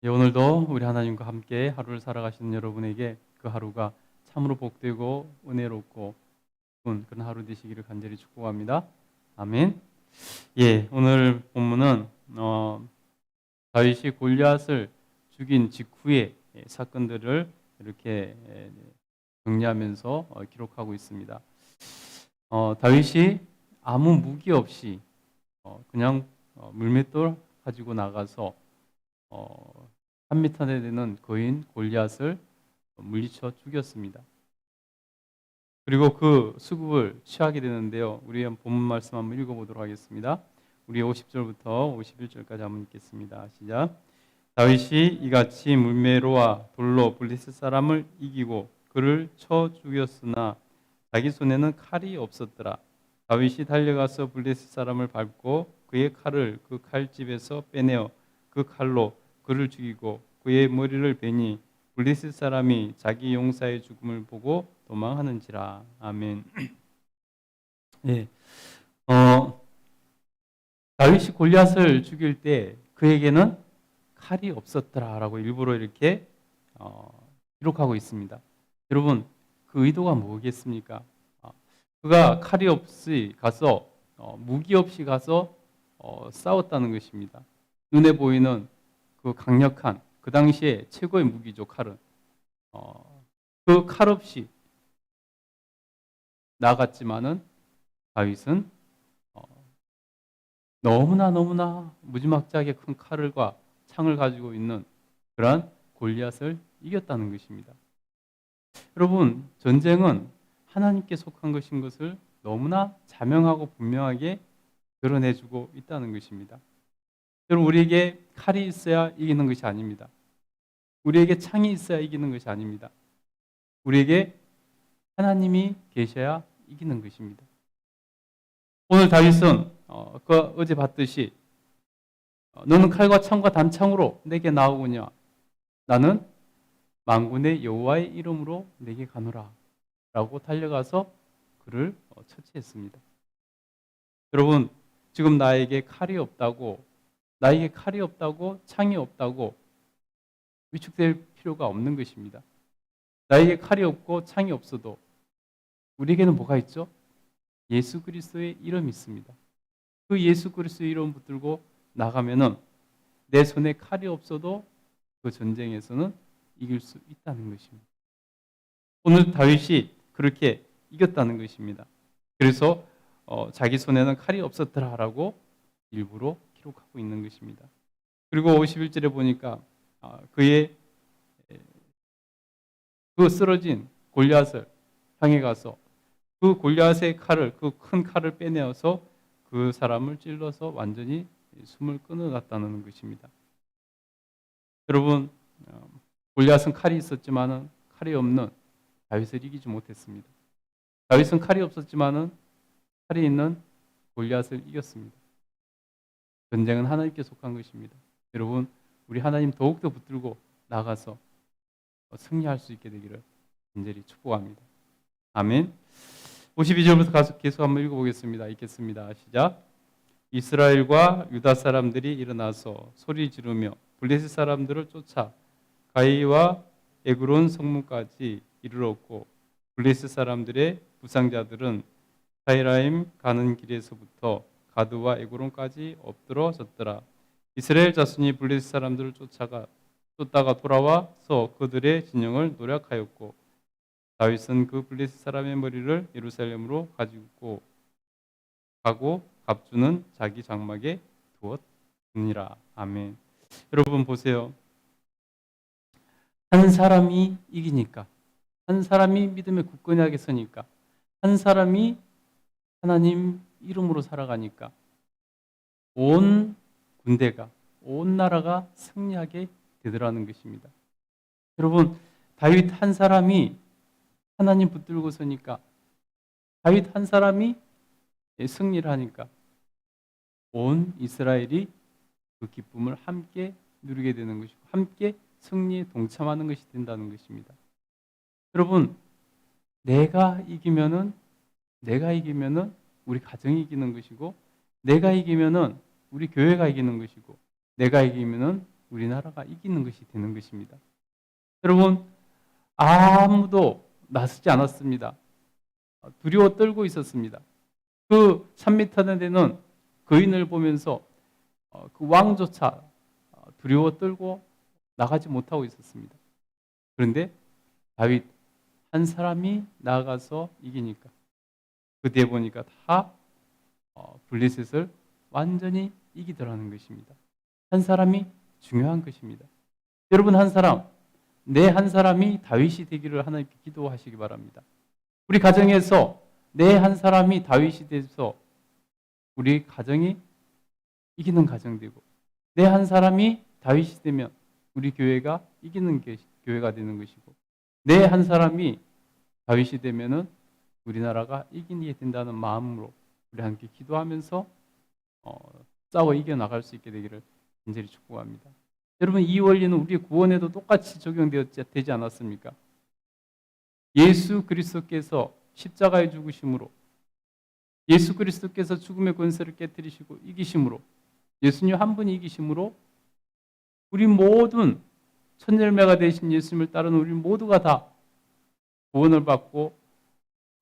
예, 오늘도 우리 하나님과 함께 하루를 살아가시는 여러분에게 그 하루가 참으로 복되고 은혜롭고 기쁜 그런 하루 되시기를 간절히 축복합니다. 아멘. 예, 오늘 본문은 다윗이 골리앗을 죽인 직후의 사건들을 이렇게 정리하면서 기록하고 있습니다. 다윗이 아무 무기 없이 그냥 물맷돌 가지고 나가서 3미터 되는 거인 골리앗을 물리쳐 죽였습니다. 그리고 그 수급을 취하게 되는데요. 우리 본문 말씀 한번 읽어보도록 하겠습니다. 우리 50절부터 51절까지 한번 읽겠습니다. 시작. 다윗이 이같이 물매로와 돌로 블레셋 사람을 이기고 그를 쳐 죽였으나 자기 손에는 칼이 없었더라. 다윗이 달려가서 블레셋 사람을 밟고 그의 칼을 그 칼집에서 빼내어 그 칼로 그를 죽이고 그의 머리를 베니 블레셋 사람이 자기 용사의 죽음을 보고 도망하는지라. 아멘. 예, 다윗이 골리앗을 죽일 때 그에게는 칼이 없었더라라고 일부러 이렇게 기록하고 있습니다. 여러분, 그 의도가 뭐겠습니까? 그가 칼이 없이 가서 무기 없이 가서 싸웠다는 것입니다. 눈에 보이는 그 강력한 그 당시에 최고의 무기죠, 칼은. 그 칼 없이 나갔지만은 다윗은 너무나 무지막지하게 큰 칼과 창을 가지고 있는 그러한 골리앗을 이겼다는 것입니다. 여러분, 전쟁은 하나님께 속한 것인 것을 너무나 자명하고 분명하게 드러내주고 있다는 것입니다. 여러분, 우리에게 칼이 있어야 이기는 것이 아닙니다. 우리에게 창이 있어야 이기는 것이 아닙니다. 우리에게 하나님이 계셔야 이기는 것입니다. 오늘 다윗은 어제 봤듯이 너는 칼과 창과 단창으로 내게 나오구냐. 나는 만군의 여호와의 이름으로 내게 가노라 라고 달려가서 그를 처치했습니다. 여러분, 지금 나에게 칼이 없다고 창이 없다고 위축될 필요가 없는 것입니다. 나에게 칼이 없고 창이 없어도 우리에게는 뭐가 있죠? 예수 그리스도의 이름이 있습니다. 그 예수 그리스도의 이름 붙들고 나가면은 내 손에 칼이 없어도 그 전쟁에서는 이길 수 있다는 것입니다. 오늘 다윗이 그렇게 이겼다는 것입니다. 그래서 자기 손에는 칼이 없었더라라고 일부러 기록하고 있는 것입니다. 그리고 51절에 보니까 그의 그 쓰러진 골리앗을 향해 가서 그 골리앗의 칼을, 그 큰 칼을 빼내어서 그 사람을 찔러서 완전히 숨을 끊어놨다는 것입니다. 여러분, 골리앗은 칼이 있었지만은 칼이 없는 다윗을 이기지 못했습니다. 다윗은 칼이 없었지만은 칼이 있는 골리앗을 이겼습니다. 전쟁은 하나님께 속한 것입니다. 여러분, 우리 하나님 더욱더 붙들고 나가서 승리할 수 있게 되기를 간절히 축복합니다. 아멘. 52절부터 계속 한번 읽어보겠습니다. 읽겠습니다. 시작. 이스라엘과 유다 사람들이 일어나서 소리 지르며 블레셋 사람들을 쫓아 가이와 에그론 성문까지 이르렀고 블레셋 사람들의 부상자들은 사이라임 가는 길에서부터 가드와 에그론까지 엎드러졌더라. 이스라엘 자손이 블레셋 사람들을 쫓다가 돌아와서 그들의 진영을 노략하였고 다윗은 그 블레셋 사람의 머리를 예루살렘으로 가지고 가고 갑주는 자기 장막에 두었느니라. 아멘. 여러분 보세요. 한 사람이 이기니까, 한 사람이 믿음의 굳건하게 서니까, 한 사람이 하나님 이름으로 살아가니까 온 군대가, 온 나라가 승리하게 되더라는 것입니다. 여러분, 다윗 한 사람이 하나님 붙들고 서니까, 다윗 한 사람이 승리를 하니까 온 이스라엘이 그 기쁨을 함께 누리게 되는 것이고 함께 승리에 동참하는 것이 된다는 것입니다. 여러분, 내가 이기면은 우리 가정이 이기는 것이고, 내가 이기면은 우리 교회가 이기는 것이고, 내가 이기면은 우리나라가 이기는 것이 되는 것입니다. 여러분, 아무도 나서지 않았습니다. 두려워 떨고 있었습니다. 그 3m 되는 거인을 보면서 그 왕조차 두려워 떨고 나가지 못하고 있었습니다. 그런데 다윗 한 사람이 나가서 이기니까 그 뒤에 보니까 다 블레셋을 완전히 이기더라는 것입니다. 한 사람이 중요한 것입니다. 여러분, 한 사람, 내 한 사람이 다윗이 되기를 하나님께 기도하시기 바랍니다. 우리 가정에서 내 한 사람이 다윗이 돼서 우리 가정이 이기는 가정 되고, 내 한 사람이 다윗이 되면 우리 교회가 이기는 교회가 되는 것이고, 내 한 사람이 다윗이 되면은 우리나라가 이기게 된다는 마음으로 우리 함께 기도하면서 싸워 이겨나갈 수 있게 되기를 간절히 축복합니다. 여러분, 이 원리는 우리의 구원에도 똑같이 적용되지 않았습니까? 예수 그리스도께서 십자가에 죽으심으로, 예수 그리스도께서 죽음의 권세를 깨뜨리시고 이기심으로, 예수님 한 분이 이기심으로 우리 모든 천열매가 되신 예수님을 따르는 우리 모두가 다 구원을 받고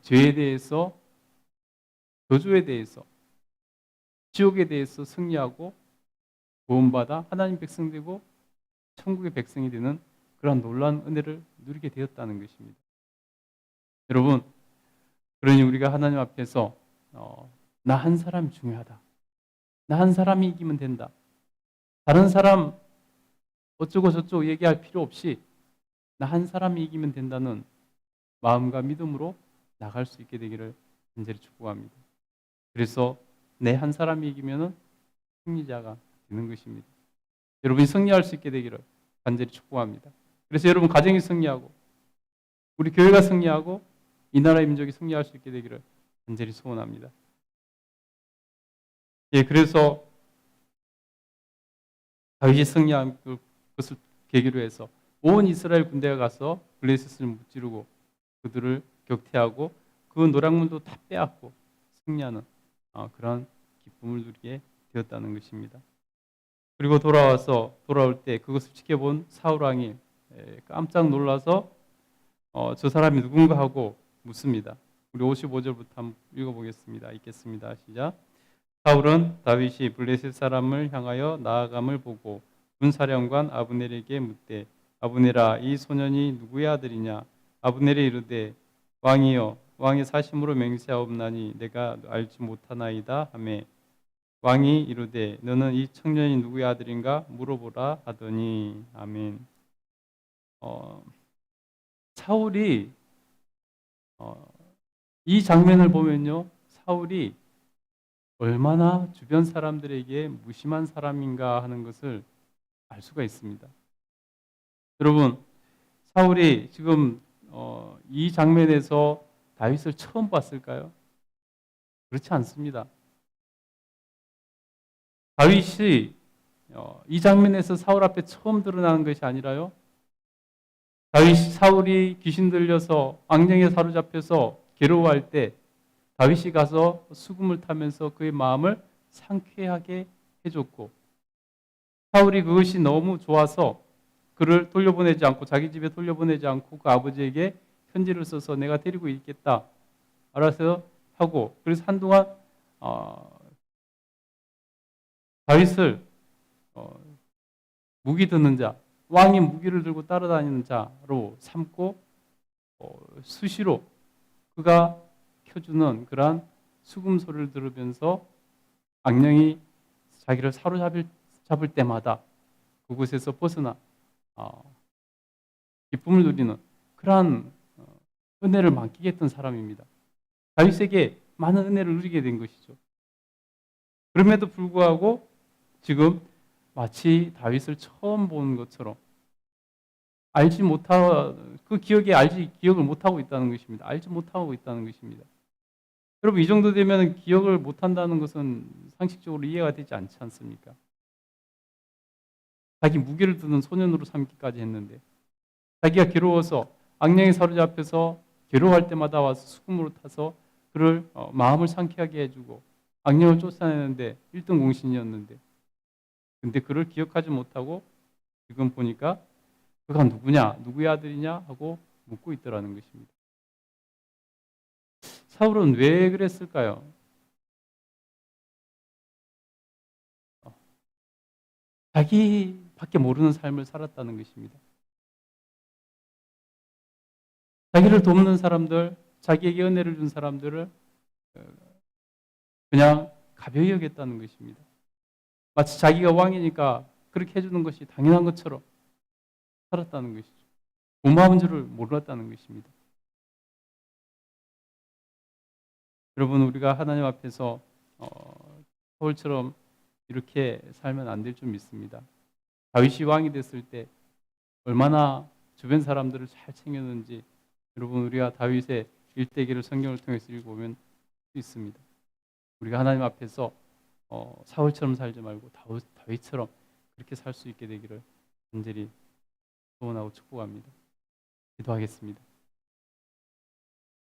죄에 대해서, 저주에 대해서, 지옥에 대해서 승리하고 구원받아 하나님 백성 되고 천국의 백성이 되는 그러한 놀라운 은혜를 누리게 되었다는 것입니다. 여러분, 그러니 우리가 하나님 앞에서 나 한 사람이 중요하다. 나 한 사람이 이기면 된다. 다른 사람 어쩌고 저쩌고 얘기할 필요 없이 나 한 사람이 이기면 된다는 마음과 믿음으로 나갈 수 있게 되기를 간절히 축복합니다. 그래서 내 한 사람이 이기면은 승리자가 되는 것입니다. 여러분이 승리할 수 있게 되기를 간절히 축복합니다. 그래서 여러분 가정이 승리하고 우리 교회가 승리하고 이 나라의 민족이 승리할 수 있게 되기를 간절히 소원합니다. 예, 그래서 다윗이 승리한 것을 계기로 해서 온 이스라엘 군대가 가서 블레셋을 무찌르고 그들을 격퇴하고 그 노략문도 다 빼앗고 승리하는 그런 기쁨을 누리게 되었다는 것입니다. 그리고 돌아올 때 그것을 지켜본 사울 왕이 깜짝 놀라서 저 사람이 누군가 하고 묻습니다. 우리 55절부터 한번 읽어보겠습니다. 읽겠습니다. 시작. 사울은 다윗이 블레셋 사람을 향하여 나아감을 보고 군사령관 아브넬에게 묻되 아브넬아, 이 소년이 누구의 아들이냐? 아브넬이 이르되 왕이여, 왕의 사심으로 맹세하옵나니 내가 알지 못하나이다 하매 왕이 이르되 너는 이 청년이 누구의 아들인가 물어보라 하더니. 아멘. 사울이 이 장면을 보면요, 사울이 얼마나 주변 사람들에게 무심한 사람인가 하는 것을 알 수가 있습니다. 여러분, 사울이 지금 이 장면에서 다윗을 처음 봤을까요? 그렇지 않습니다. 다윗이 이 장면에서 사울 앞에 처음 드러나는 것이 아니라요, 사울이 귀신 들려서 악령에 사로잡혀서 괴로워할 때 다윗이 가서 수금을 타면서 그의 마음을 상쾌하게 해줬고, 사울이 그것이 너무 좋아서 그를 돌려보내지 않고, 자기 집에 돌려보내지 않고 그 아버지에게 편지를 써서 내가 데리고 있겠다 알아서 하고, 그래서 한동안 다윗을 무기 드는 자, 왕이 무기를 들고 따라다니는 자로 삼고 수시로 그가 켜주는 그러한 수금 소리를 들으면서 악령이 자기를 사로잡을 때마다 그곳에서 벗어나 기쁨을 누리는 그러한 은혜를 만끽 했던 사람입니다. 다윗에게 많은 은혜를 누리게 된 것이죠. 그럼에도 불구하고 지금 마치 다윗을 처음 본 것처럼 기억을 못하고 있다는 것입니다. 알지 못하고 있다는 것입니다. 여러분, 이 정도 되면 기억을 못한다는 것은 상식적으로 이해가 되지 않지 않습니까? 자기 무기를 드는 소년으로 삼기까지 했는데, 자기가 괴로워서 악령에 사로잡혀서 괴로워할 때마다 와서 수금으로 타서 그를 마음을 상쾌하게 해주고 악령을 쫓아내는데 1등 공신이었는데, 근데 그를 기억하지 못하고 지금 보니까 그가 누구냐, 누구의 아들이냐 하고 묻고 있더라는 것입니다. 사울은 왜 그랬을까요? 자기밖에 모르는 삶을 살았다는 것입니다. 자기를 돕는 사람들, 자기에게 은혜를 준 사람들을 그냥 가벼이 여겼다는 것입니다. 마치 자기가 왕이니까 그렇게 해주는 것이 당연한 것처럼 살았다는 것이죠. 고마운 줄을 몰랐다는 것입니다. 여러분, 우리가 하나님 앞에서 사울처럼 이렇게 살면 안 될 줄 믿습니다. 다윗이 왕이 됐을 때 얼마나 주변 사람들을 잘 챙겼는지 여러분, 우리가 다윗의 일대기를 성경을 통해서 읽어보면 수 있습니다. 우리가 하나님 앞에서 사울처럼 살지 말고 다윗처럼 그렇게 살 수 있게 되기를 간절히 소원하고 축복합니다. 기도하겠습니다.